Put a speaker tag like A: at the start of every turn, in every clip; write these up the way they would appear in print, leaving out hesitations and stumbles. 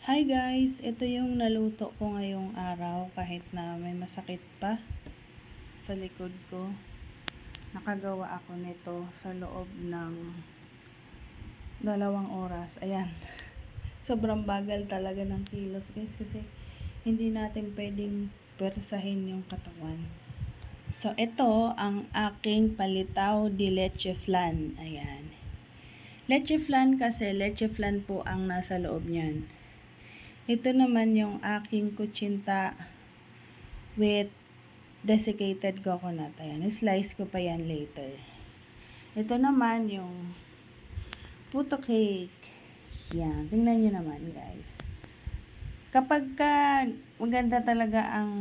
A: Hi guys, ito yung naluto ko ngayong araw kahit na may masakit pa sa likod ko. Nakagawa ako nito sa loob ng 2 oras. Ayan. Sobrang bagal talaga ng kilos guys kasi hindi natin pwedeng persahin yung katawan. So ito ang aking palitaw de leche flan. Ayan. Leche flan kasi leche flan po ang nasa loob niyan. Ito naman yung aking kutsinta with desiccated coconut. Ayan, slice ko pa yan later. Ito naman yung puto cake. Yan, tingnan nyo naman guys. Kapag maganda talaga ang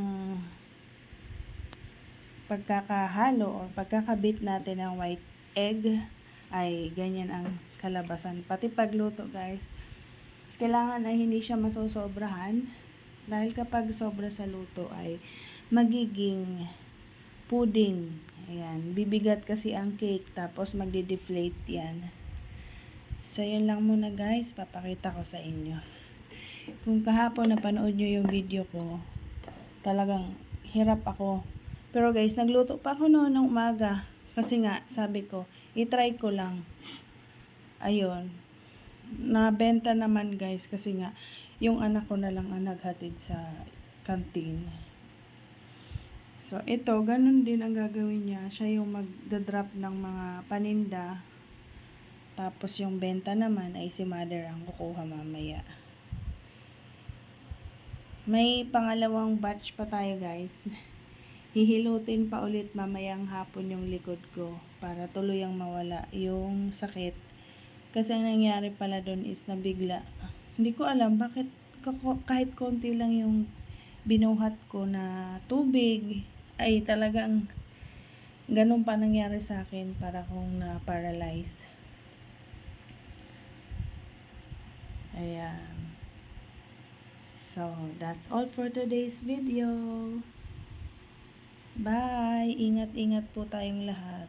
A: pagkakahalo o pagkakabit natin ng white egg, ay ganyan ang kalabasan. Pati pagluto guys, kailangan ay hindi siya masosobrahan dahil kapag sobra sa luto ay magiging pudding. Ayan, bibigat kasi ang cake tapos magde-deflate yan. So yun lang muna guys, papakita ko sa inyo. Kung kahapon napanood nyo yung video ko, talagang hirap ako. Pero guys, nagluto pa ako noon ng umaga kasi nga sabi ko, i-try ko lang. Ayun, nabenta naman guys kasi nga yung anak ko na lang ang naghatid sa canteen. So ito, ganun din ang gagawin niya. Siya yung magdadrop ng mga paninda. Tapos yung benta naman ay si mother ang kukuha mamaya. May pangalawang batch pa tayo guys. Hihilutin pa ulit mamayang hapon yung likod ko para tuluyang mawala yung sakit. Kasi ang nangyari pala doon is nabigla. Hindi ko alam bakit kahit konti lang yung binuhat ko na tubig ay talagang ganun pa nangyari sa akin para kong na-paralyze. Ayan. So, that's all for today's video. Bye! Ingat-ingat po tayong lahat.